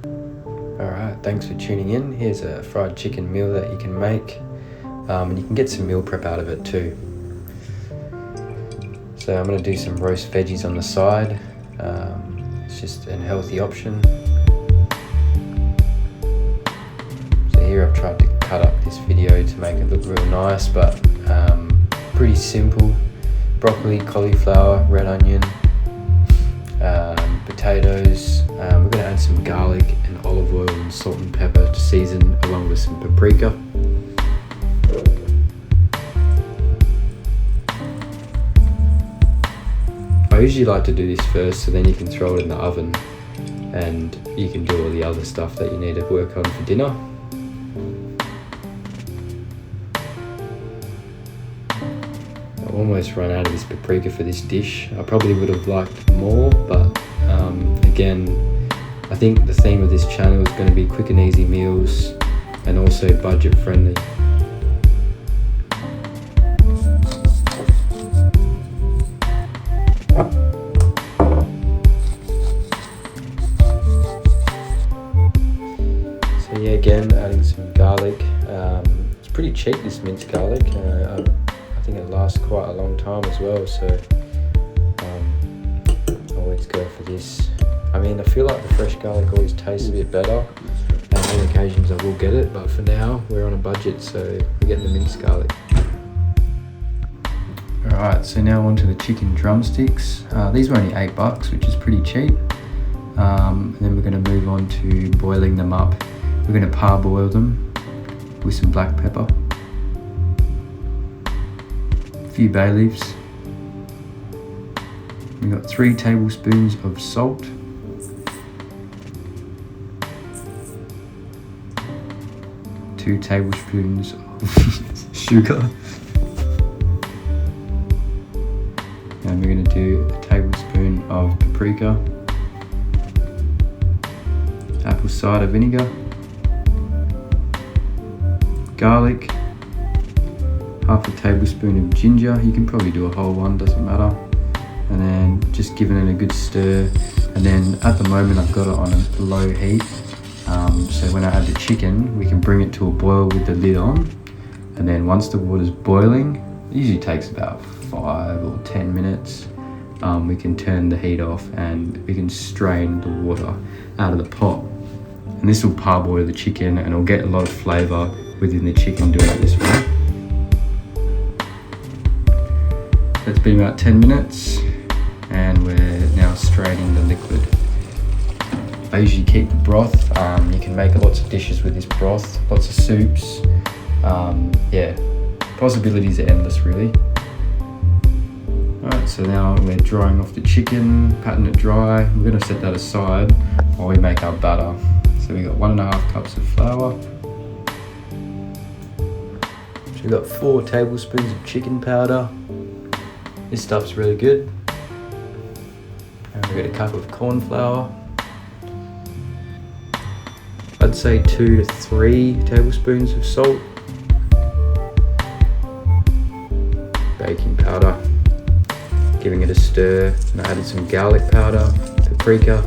Alright, thanks for tuning in. Here's a fried chicken meal that you can make, and you can get some meal prep out of it too. So I'm going to do some roast veggies on the side. It's just a healthy option. So here I've tried to cut up this video to make it look real nice, but pretty simple. Broccoli, cauliflower, red onion, potatoes. We're going to add some garlic and olive oil and salt and pepper to season, along with some paprika. I usually like to do this first, so then you can throw it in the oven and you can do all the other stuff that you need to work on for dinner. I almost run out of this paprika for this dish. I probably would have liked more, but again, I think the theme of this channel is going to be quick and easy meals and also budget friendly. So yeah, again, adding some garlic. It's pretty cheap, this minced garlic. I think it lasts quite a long time as well, so I always go for this. I mean, I feel like the fresh garlic always tastes a bit better, and on occasions I will get it, but for now we're on a budget, so we're getting the minced garlic. Alright, so now onto the chicken drumsticks. These were only $8, which is pretty cheap. And then we're going to move on to boiling them up. We're going to parboil them with some black pepper, a few bay leaves. We've got 3 tablespoons of salt, 2 tablespoons of sugar, and we're going to do a tablespoon of paprika, apple cider vinegar, garlic, half a tablespoon of ginger. You can probably do a whole one, doesn't matter. And then just giving it a good stir. And then at the moment I've got it on a low heat. So when I add the chicken, we can bring it to a boil with the lid on. And then once the water's boiling, it usually takes about 5 or 10 minutes, we can turn the heat off and we can strain the water out of the pot. And this will parboil the chicken and it'll get a lot of flavour within the chicken doing it this way. It's been about 10 minutes and we're now straining the liquid. I usually keep the broth. You can make lots of dishes with this broth, lots of soups. Yeah, possibilities are endless really. Alright, so now we're drying off the chicken, patting it dry. We're going to set that aside while we make our batter. So we got 1.5 cups of flour. So we've got 4 tablespoons of chicken powder. This stuff's really good. And we've got a cup of corn flour. I'd say 2 to 3 tablespoons of salt. Baking powder. Giving it a stir. And I added some garlic powder, paprika,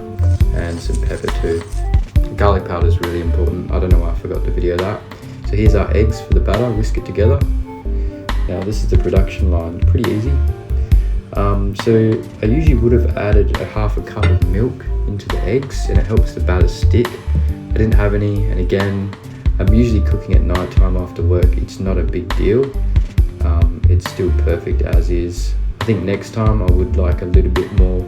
and some pepper too. Garlic powder is really important. I don't know why I forgot to video that. So here's our eggs for the batter. Whisk it together. Now this is the production line. Pretty easy. So I usually would have added a half a cup of milk into the eggs, and it helps the batter stick. I didn't have any, and again, I'm usually cooking at night time after work. It's not a big deal. It's still perfect as is. I think next time I would like a little bit more,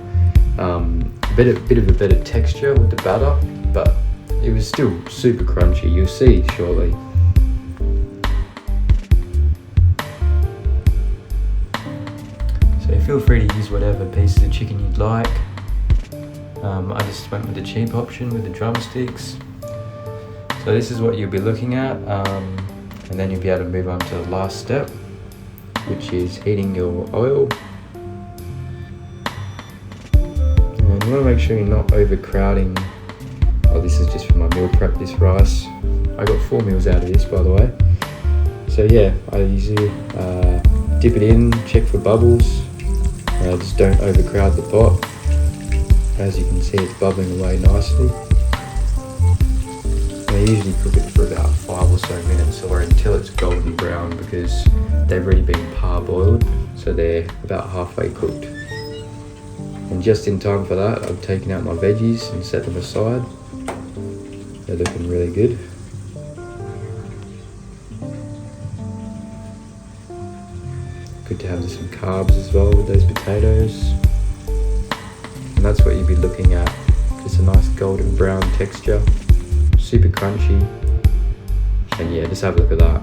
bit of a better texture with the batter, but it was still super crunchy. You'll see shortly. So feel free to use whatever pieces of chicken you'd like. I just went with the cheap option with the drumsticks. So this is what you'll be looking at, and then you'll be able to move on to the last step, which is heating your oil. And you want to make sure you're not overcrowding. Oh, this is just for my meal prep, this rice. I got 4 meals out of this, by the way. So yeah, I usually dip it in, check for bubbles. Just don't overcrowd the pot. As you can see, it's bubbling away nicely. usually cook it for about 5 or so minutes, or until it's golden brown, because they've already been parboiled, so they're about halfway cooked. And just in time for that, I've taken out my veggies and set them aside. They're looking really good. Good to have some carbs as well with those potatoes. And that's what you'd be looking at. Just a nice golden brown texture, super crunchy. And yeah, just have a look at that.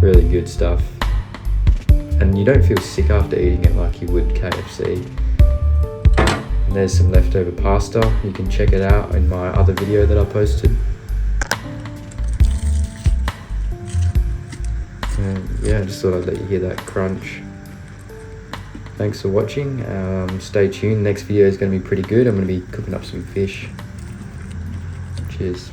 Really good stuff. And you don't feel sick after eating it like you would KFC. And there's some leftover pasta. You can check it out in my other video that I posted. And yeah, I just thought I'd let you hear that crunch. Thanks for watching. Stay tuned. Next video is going to be pretty good. I'm going to be cooking up some fish. Cheers.